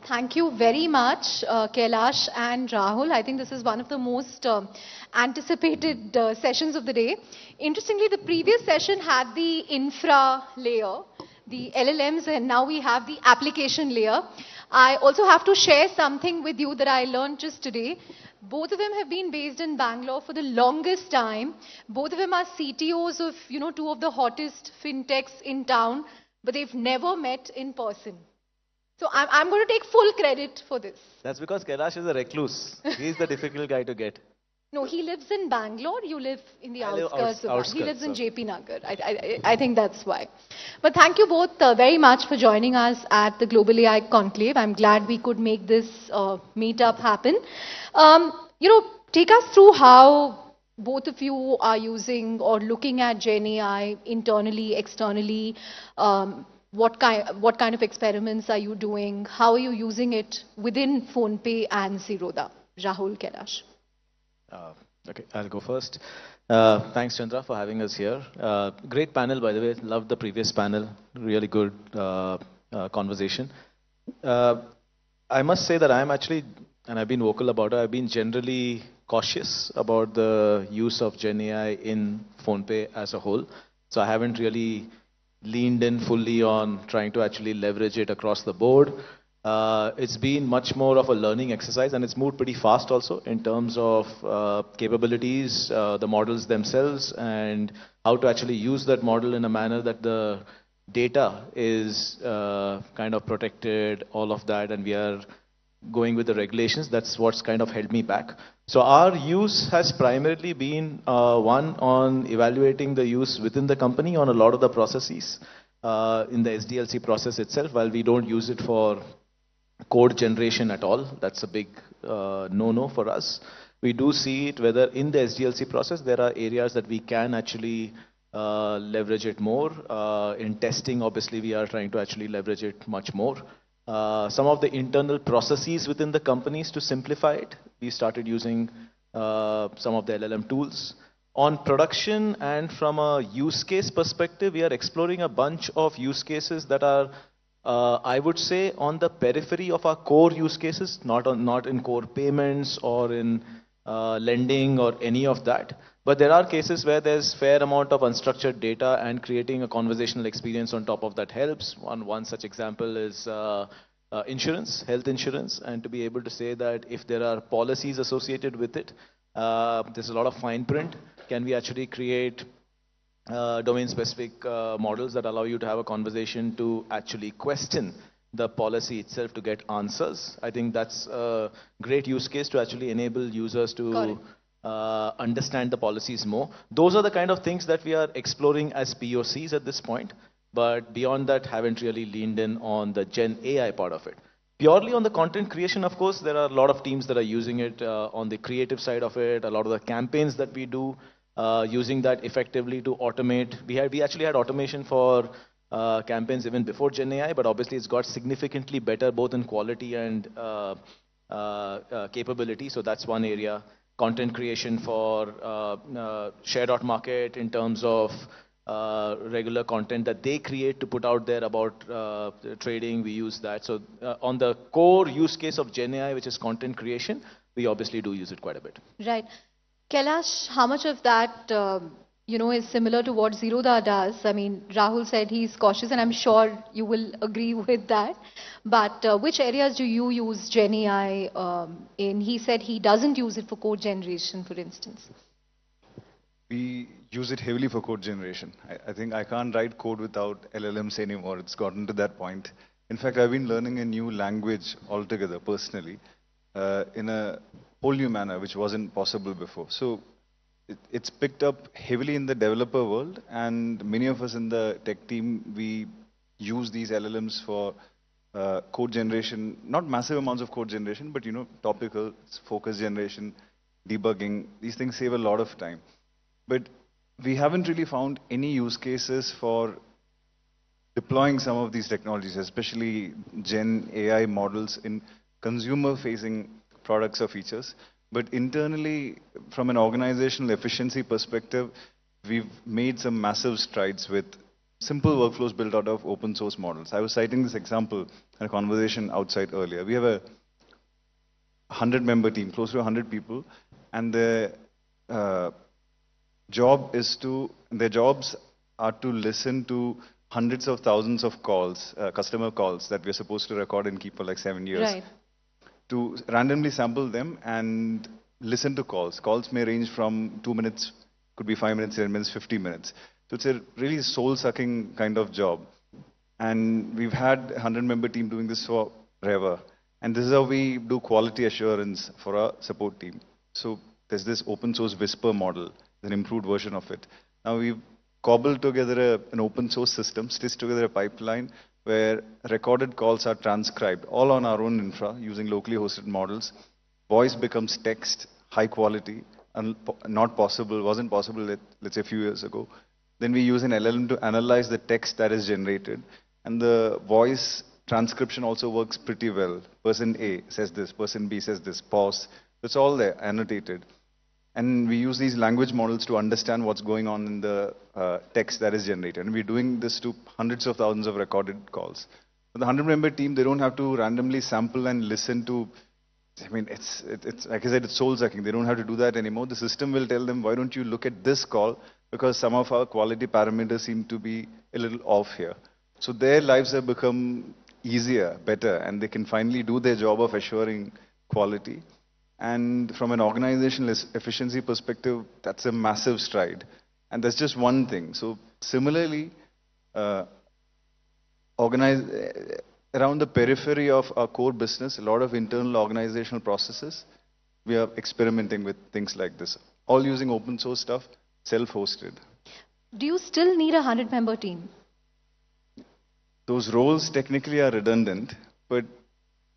Thank you very much, Kailash and Rahul. I think this is one of the most anticipated sessions of the day. Interestingly, the previous session had the infra layer, the LLMs, and now we have the application layer. I also have to share something with you that I learned just today. Both of them have been based in Bangalore for the longest time. Both of them are CTOs of, two of the hottest fintechs in town, but they've never met in person. So I'm going to take full credit for this. That's because Kailash is a recluse. He's the difficult guy to get. No, he lives in Bangalore. You live in the outskirts of outskirts, He lives in JP Nagar. I think that's why. But thank you both very much for joining us at the Global AI Conclave. I'm glad we could make this meetup happen. Take us through how both of you are using or looking at Gen AI internally, externally. What kind of experiments are you doing? How are you using it within PhonePe and Zerodha? Rahul, Kailash. Okay, I'll go first. Thanks, Chandra, for having us here. Great panel, by the way. Loved the previous panel. Really good conversation. I must say that I'm actually, and I've been vocal about it, I've been generally cautious about the use of Gen AI in PhonePe as a whole. So I haven't really leaned in fully on trying to actually leverage it across the board. It's been much more of a learning exercise, and it's moved pretty fast also in terms of capabilities, the models themselves, and how to actually use that model in a manner that the data is kind of protected, all of that, and we are going with the regulations. That's what's kind of held me back. So our use has primarily been one on evaluating the use within the company on a lot of the processes in the SDLC process itself, while we don't use it for code generation at all. That's a big no-no for us. We do see it whether in the SDLC process there are areas that we can actually leverage it more. In testing, obviously, we are trying to actually leverage it much more. Some of the internal processes within the companies to simplify it, we started using some of the LLM tools. On production and from a use case perspective, we are exploring a bunch of use cases that are, I would say, on the periphery of our core use cases, not in core payments or in lending or any of that. But there are cases where there's fair amount of unstructured data, and creating a conversational experience on top of that helps. One such example is insurance, health insurance, and to be able to say that if there are policies associated with it, there's a lot of fine print. Can we actually create domain-specific models that allow you to have a conversation to actually question the policy itself to get answers? I think that's a great use case to actually enable users to understand the policies more. Those are the kind of things that we are exploring as POCs at this point. But beyond that, haven't really leaned in on the Gen AI part of it. Purely on the content creation, of course, there are a lot of teams that are using it on the creative side of it. A lot of the campaigns that we do, using that effectively to automate. We actually had automation for campaigns even before Gen AI, but obviously it's got significantly better both in quality and capability. So that's one area. Content creation for share.market in terms of regular content that they create to put out there about trading, we use that. So on the core use case of Gen AI, which is content creation, we obviously do use it quite a bit. Right. Kailash, how much of that, is similar to what Zerodha does? I mean, Rahul said he's cautious, and I'm sure you will agree with that. But which areas do you use Gen AI in? He said he doesn't use it for code generation, for instance. We use it heavily for code generation. I think I can't write code without LLMs anymore. It's gotten to that point. In fact, I've been learning a new language altogether, personally, in a whole new manner, which wasn't possible before. So it's picked up heavily in the developer world, and many of us in the tech team, we use these LLMs for code generation, not massive amounts of code generation, but topical focus generation, debugging. These things save a lot of time. But we haven't really found any use cases for deploying some of these technologies, especially Gen AI models in consumer-facing products or features. But internally, from an organizational efficiency perspective, we've made some massive strides with simple workflows built out of open source models. I was citing this example in a conversation outside earlier. We have a 100-member team, close to 100 people, and their jobs are to listen to hundreds of thousands of calls, customer calls that we're supposed to record and keep for like 7 years. Right. To randomly sample them and listen to calls. Calls may range from 2 minutes, could be 5 minutes, 10 minutes, 50 minutes. So it's a really soul-sucking kind of job. And we've had a 100-member team doing this forever. And this is how we do quality assurance for our support team. So there's this open source Whisper model, an improved version of it. Now we've cobbled together an open source system, stitched together a pipeline where recorded calls are transcribed, all on our own infra, using locally hosted models. Voice becomes text, high quality, and wasn't possible, let's say, a few years ago. Then we use an LLM to analyze the text that is generated. And the voice transcription also works pretty well. Person A says this, person B says this, pause. It's all there, annotated. And we use these language models to understand what's going on in the text that is generated. And we're doing this to hundreds of thousands of recorded calls. For the 100-member team, they don't have to randomly sample and listen to, I mean, it's like I said, it's soul-sucking. They don't have to do that anymore. The system will tell them, why don't you look at this call? Because some of our quality parameters seem to be a little off here. So their lives have become easier, better, and they can finally do their job of assuring quality. And from an organizational efficiency perspective, that's a massive stride. And that's just one thing. So similarly, around the periphery of our core business, a lot of internal organizational processes, we are experimenting with things like this. All using open source stuff, self-hosted. Do you still need a 100-member team? Those roles technically are redundant, but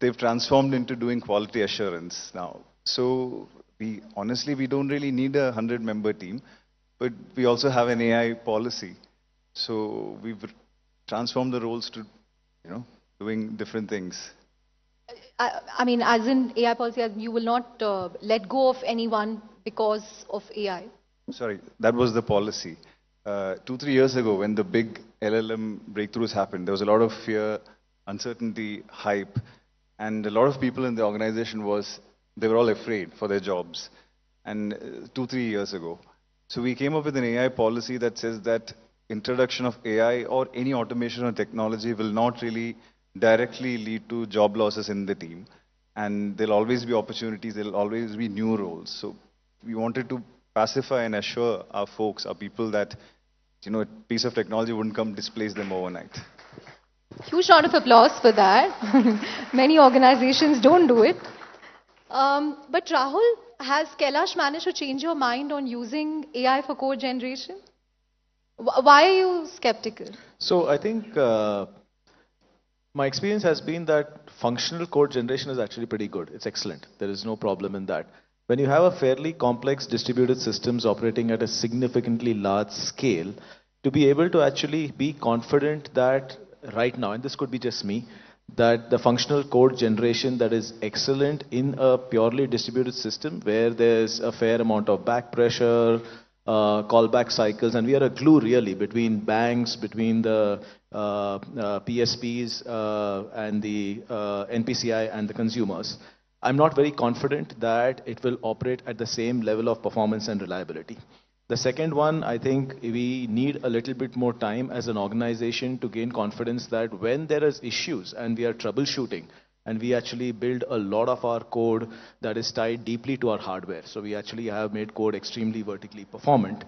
they've transformed into doing quality assurance now. So honestly, we don't really need a 100-member team, but we also have an AI policy. So we've transformed the roles to, doing different things. I mean, as in AI policy, you will not let go of anyone because of AI. Sorry, that was the policy. 2-3 years ago, when the big LLM breakthroughs happened, there was a lot of fear, uncertainty, hype, and a lot of people in the organization they were all afraid for their jobs. And 2-3 years ago. So we came up with an AI policy that says that introduction of AI or any automation or technology will not really directly lead to job losses in the team. And there'll always be opportunities, there'll always be new roles. So we wanted to pacify and assure our folks, our people that, a piece of technology wouldn't come displace them overnight. Huge round of applause for that. Many organizations don't do it. But Rahul, has Kailash managed to change your mind on using AI for code generation? Why are you skeptical? So I think my experience has been that functional code generation is actually pretty good. It's excellent. There is no problem in that. When you have a fairly complex distributed systems operating at a significantly large scale, to be able to actually be confident that right now, and this could be just me, that the functional code generation that is excellent in a purely distributed system where there's a fair amount of back pressure, callback cycles, and we are a glue really between banks, between the PSPs and the NPCI and the consumers. I'm not very confident that it will operate at the same level of performance and reliability. The second one, I think we need a little bit more time as an organization to gain confidence that when there is issues and we are troubleshooting, and we actually build a lot of our code that is tied deeply to our hardware. So we actually have made code extremely vertically performant,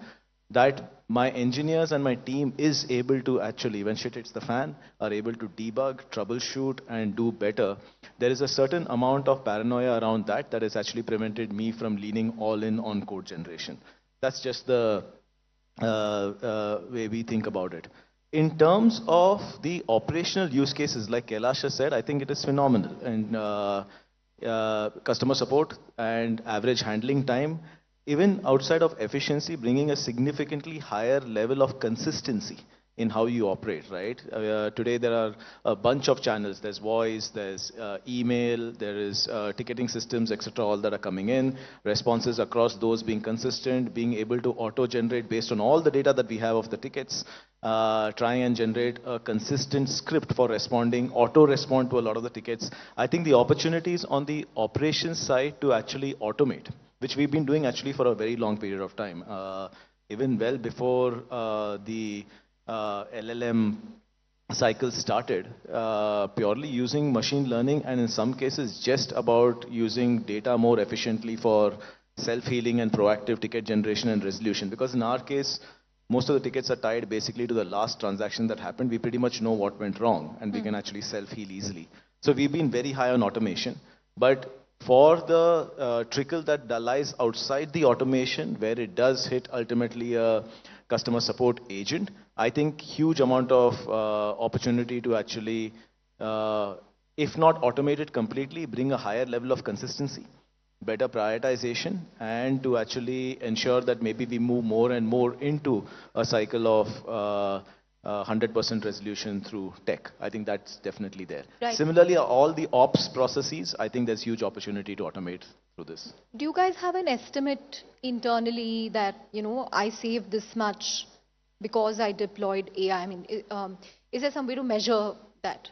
that my engineers and my team is able to actually, when shit hits the fan, are able to debug, troubleshoot, and do better. There is a certain amount of paranoia around that that has actually prevented me from leaning all in on code generation. That's just the way we think about it. In terms of the operational use cases, like Kailash has said, I think it is phenomenal. And customer support and average handling time, even outside of efficiency, bringing a significantly higher level of consistency in how you operate, right? Today there are a bunch of channels. There's voice, there's email, there is ticketing systems, etc., all that are coming in. Responses across those being consistent, being able to auto-generate based on all the data that we have of the tickets. trying and generate a consistent script for responding, auto-respond to a lot of the tickets. I think the opportunities on the operations side to actually automate, which we've been doing actually for a very long period of time, even well before the LLM cycle started, purely using machine learning and in some cases just about using data more efficiently for self-healing and proactive ticket generation and resolution. Because in our case, most of the tickets are tied basically to the last transaction that happened. We pretty much know what went wrong and we can actually self-heal easily. So we've been very high on automation. But for the trickle that lies outside the automation, where it does hit ultimately a customer support agent, I think huge amount of opportunity to actually, if not automate it completely, bring a higher level of consistency, better prioritization, and to actually ensure that maybe we move more and more into a cycle of 100% resolution through tech. I think that's definitely there. Right. Similarly, all the ops processes, I think there's huge opportunity to automate through this. Do you guys have an estimate internally that, I saved this much because I deployed AI? I mean, is there some way to measure that?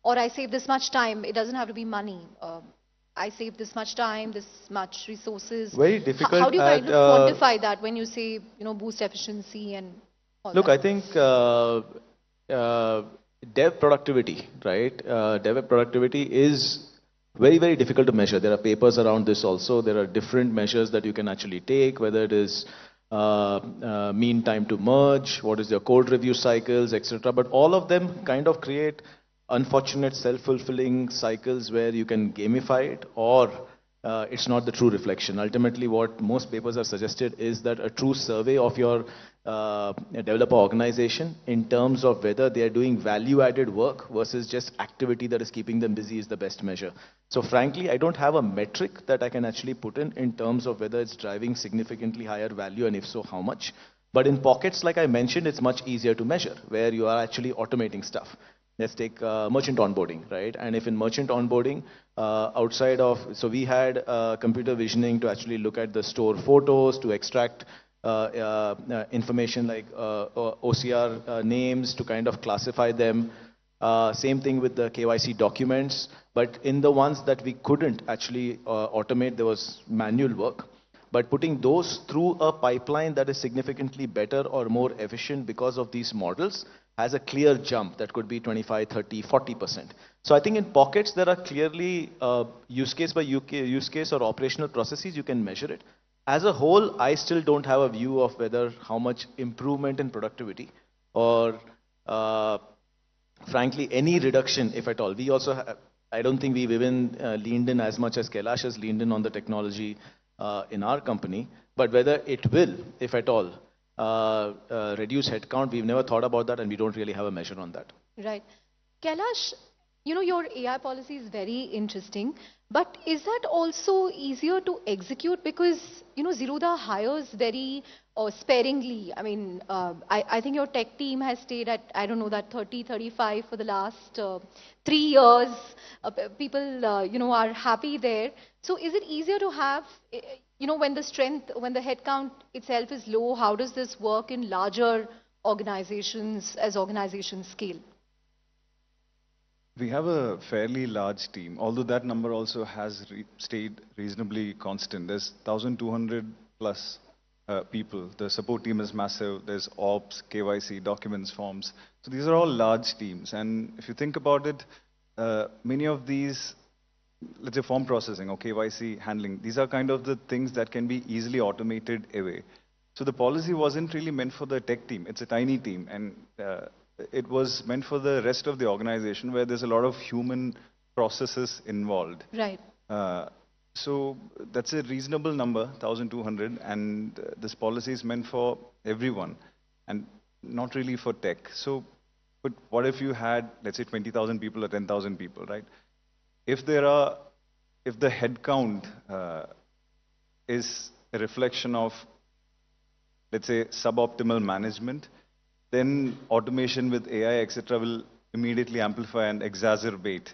Or I saved this much time, it doesn't have to be money. I saved this much time, this much resources. Very difficult. How do you kind of quantify that when you say, boost efficiency and all Look, that? I think dev productivity, right? Dev productivity is very, very difficult to measure. There are papers around this also. There are different measures that you can actually take, whether it is mean time to merge, what is your code review cycles, etc. But all of them kind of create unfortunate self-fulfilling cycles where you can gamify it, or it's not the true reflection. Ultimately, what most papers have suggested is that a true survey of your developer organization in terms of whether they are doing value-added work versus just activity that is keeping them busy is the best measure. So frankly, I don't have a metric that I can actually put in terms of whether it's driving significantly higher value, and if so, how much. But in pockets, like I mentioned, it's much easier to measure, where you are actually automating stuff. Let's take merchant onboarding, right? And if in merchant onboarding, outside of, so we had computer visioning to actually look at the store photos, to extract information like OCR names, to kind of classify them. Same thing with the KYC documents. But in the ones that we couldn't actually automate, there was manual work. But putting those through a pipeline that is significantly better or more efficient because of these models has a clear jump that could be 25, 30, 40%. So I think in pockets there are clearly use case by use case or operational processes, you can measure it. As a whole, I still don't have a view of whether how much improvement in productivity or frankly any reduction, if at all. We also have, I don't think we've even leaned in as much as Kailash has leaned in on the technology in our company, but whether it will, if at all, reduce headcount, we've never thought about that, and we don't really have a measure on that. Right. Kailash, your AI policy is very interesting, but is that also easier to execute? Because, Zerodha hires very sparingly. I mean, I think your tech team has stayed at, I don't know, that 30, 35 for the last 3 years. People, are happy there. So is it easier to have, when the strength, when the headcount itself is low, how does this work in larger organizations as organizations scale? We have a fairly large team, although that number also has stayed reasonably constant. There's 1,200 plus people. The support team is massive. There's ops, KYC, documents, forms. So these are all large teams. And if you think about it, many of these, let's say form processing or KYC handling, these are kind of the things that can be easily automated away. So the policy wasn't really meant for the tech team. It's a tiny team. And it was meant for the rest of the organization where there's a lot of human processes involved. Right. So that's a reasonable number, 1,200, and this policy is meant for everyone and not really for tech. So, but what if you had, let's say, 20,000 people or 10,000 people, right? If the headcount is a reflection of, let's say, suboptimal management, then automation with AI, etc., will immediately amplify and exacerbate,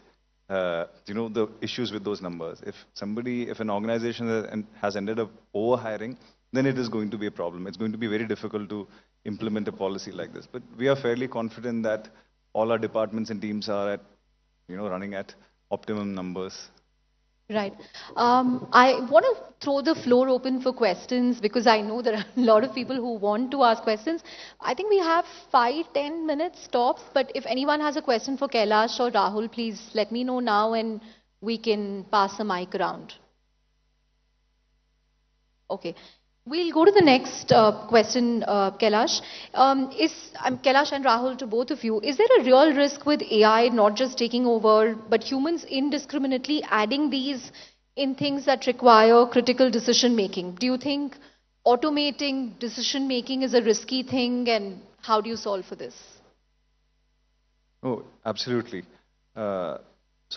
the issues with those numbers. If an organization has ended up overhiring, then it is going to be a problem. It's going to be very difficult to implement a policy like this. But we are fairly confident that all our departments and teams are at, running at optimum numbers. Right. I want to throw the floor open for questions because I know there are a lot of people who want to ask questions. I think we have 5-10 minutes tops, but if anyone has a question for Kailash or Rahul, please let me know now and we can pass the mic around. Okay. We'll go to the next question, Kailash. Kailash and Rahul, to both of you, is there a real risk with AI not just taking over, but humans indiscriminately adding these in things that require critical decision making? Do you think automating decision making is a risky thing, and how do you solve for this? Oh, absolutely. So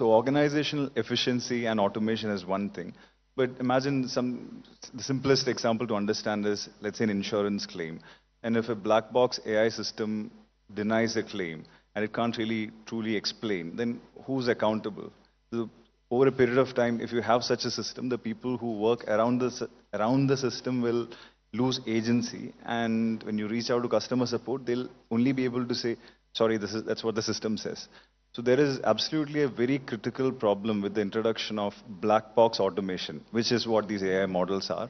organizational efficiency and automation is one thing. But imagine the simplest example to understand is, let's say, an insurance claim. And if a black box AI system denies a claim and it can't really truly explain, then who's accountable? So over a period of time, if you have such a system, the people who work around the system will lose agency. And when you reach out to customer support, they'll only be able to say, sorry, that's what the system says. So there is absolutely a very critical problem with the introduction of black box automation, which is what these AI models are,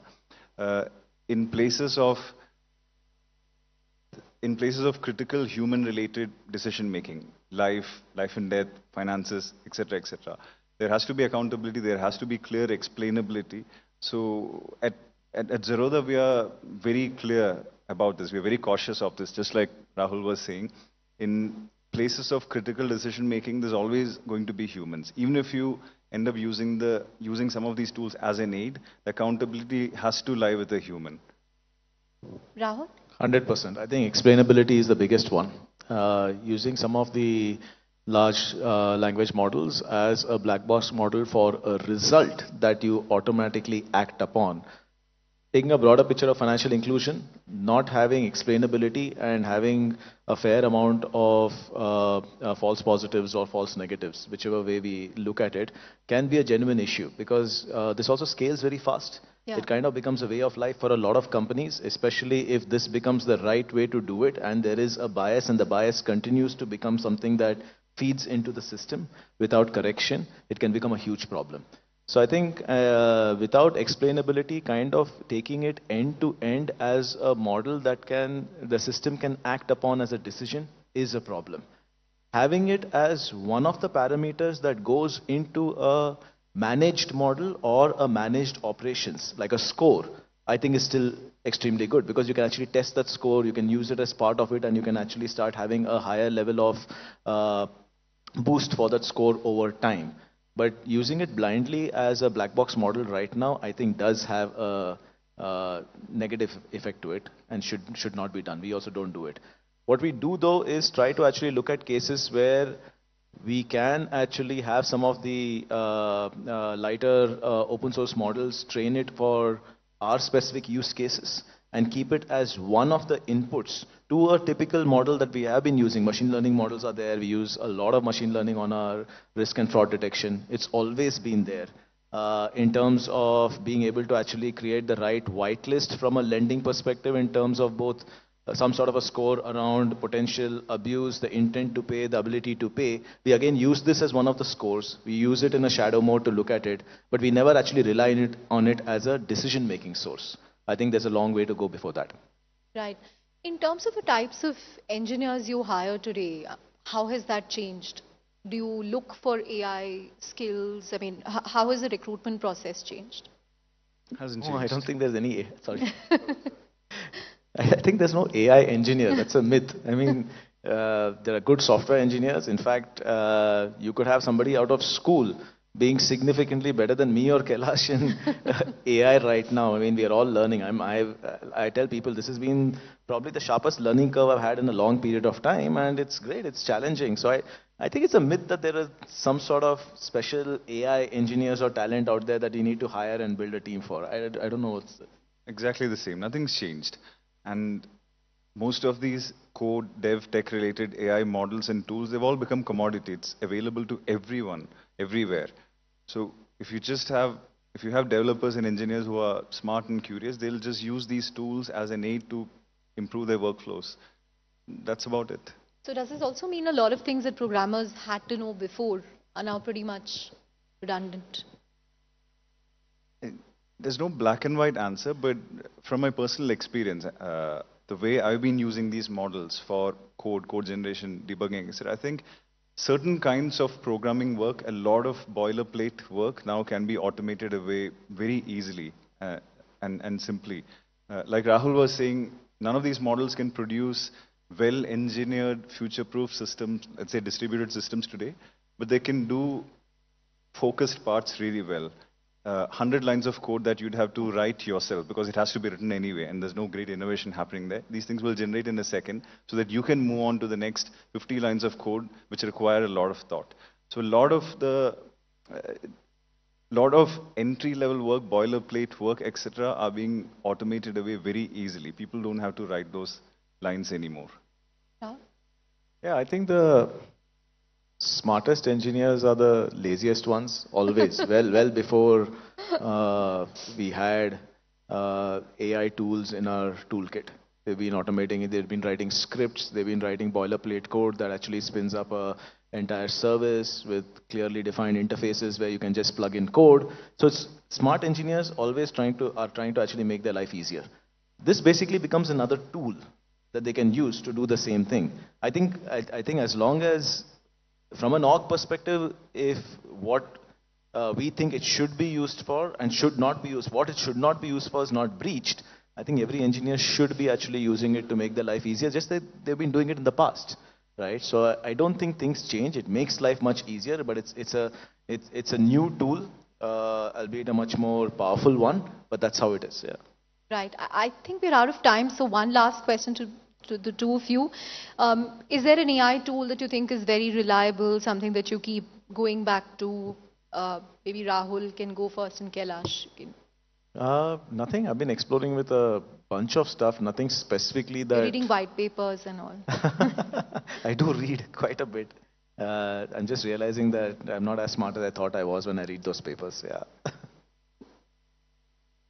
in places of critical human-related decision making, life and death, finances, etc., etc. There has to be accountability. There has to be clear explainability. So at Zerodha, we are very clear about this. We are very cautious of this, just like Rahul was saying. In places of critical decision making, there's always going to be humans. Even if you end up using some of these tools as an aid, the accountability has to lie with a human. Rahul? 100%. I think explainability is the biggest one. Using some of the large language models as a black box model for a result that you automatically act upon. Taking a broader picture of financial inclusion, not having explainability and having a fair amount of false positives or false negatives, whichever way we look at it, can be a genuine issue because this also scales very fast. Yeah. It kind of becomes a way of life for a lot of companies, especially if this becomes the right way to do it and there is a bias and the bias continues to become something that feeds into the system without correction, it can become a huge problem. So I think without explainability, kind of taking it end to end as a model that the system can act upon as a decision is a problem. Having it as one of the parameters that goes into a managed model or a managed operations, like a score, I think is still extremely good because you can actually test that score, you can use it as part of it, and you can actually start having a higher level of boost for that score over time. But using it blindly as a black box model right now, I think does have a negative effect to it and should not be done. We also don't do it. What we do though is try to actually look at cases where we can actually have some of the lighter open source models, train it for our specific use cases and keep it as one of the inputs to a typical model that we have been using. Machine learning models are there. We use a lot of machine learning on our risk and fraud detection. It's always been there. In terms of being able to actually create the right whitelist from a lending perspective in terms of both some sort of a score around potential abuse, the intent to pay, the ability to pay. We again use this as one of the scores. We use it in a shadow mode to look at it, but we never actually rely on it as a decision-making source. I think there's a long way to go before that. Right. In terms of the types of engineers you hire today, how has that changed? Do you look for AI skills? I mean, how has the recruitment process changed? Hasn't changed. I don't think there's any. Sorry. I think there's no AI engineer. That's a myth. I mean, there are good software engineers. In fact, you could have somebody out of school being significantly better than me or Kailash in AI right now. I mean, we are all learning. I tell people this has been probably the sharpest learning curve I've had in a long period of time, and it's great. It's challenging. So I think it's a myth that there are some sort of special AI engineers or talent out there that you need to hire and build a team for. I don't know what's exactly the same. Nothing's changed. And most of these code, dev, tech-related AI models and tools, they've all become commodity. It's available to everyone, everywhere. So if you have developers and engineers who are smart and curious, they'll just use these tools as an aid to improve their workflows. That's about it. So does this also mean a lot of things that programmers had to know before are now pretty much redundant? There's no black and white answer, but from my personal experience, the way I've been using these models for code generation, debugging, etc., I think certain kinds of programming work, a lot of boilerplate work now can be automated away very easily and simply. Like Rahul was saying, none of these models can produce well-engineered, future-proof systems, let's say distributed systems today, but they can do focused parts really well. 100 lines of code that you'd have to write yourself because it has to be written anyway and there's no great innovation happening there. These things will generate in a second so that you can move on to the next 50 lines of code which require a lot of thought. So a lot of entry-level work, boilerplate work, etc. are being automated away very easily. People don't have to write those lines anymore. Yeah, I think the smartest engineers are the laziest ones, always. well before we had AI tools in our toolkit. They've been automating it, they've been writing scripts, they've been writing boilerplate code that actually spins up a entire service with clearly defined interfaces where you can just plug in code. So smart engineers always are trying to actually make their life easier. This basically becomes another tool that they can use to do the same thing. I think as long as, from an org perspective, if what we think it should be used for and should not be used, what it should not be used for is not breached, I think every engineer should be actually using it to make their life easier, just that they've been doing it in the past, right? So I don't think things change. It makes life much easier, but it's a new tool, albeit a much more powerful one, but that's how it is, yeah. Right. I think we're out of time, so one last question to the two of you. Is there an AI tool that you think is very reliable, something that you keep going back to? Maybe Rahul can go first and Kailash. Nothing. I've been exploring with a bunch of stuff, nothing specifically that... You're reading white papers and all. I do read quite a bit. I'm just realizing that I'm not as smart as I thought I was when I read those papers, yeah.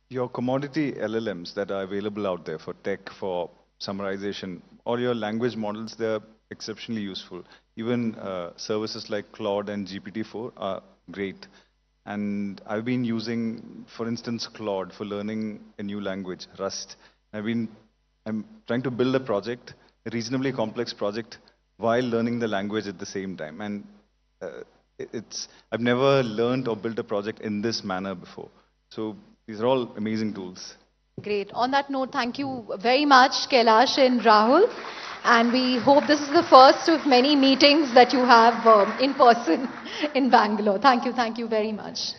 Your commodity LLMs that are available out there for tech, for summarization, or your language models, they're exceptionally useful. Even services like Claude and GPT-4 are great. And I've been using, for instance, Claude for learning a new language, Rust. I'm trying to build a project, a reasonably complex project, while learning the language at the same time. And I've never learned or built a project in this manner before. So these are all amazing tools. Great. On that note, thank you very much, Kailash and Rahul. And we hope this is the first of many meetings that you have in person in Bangalore. Thank you very much.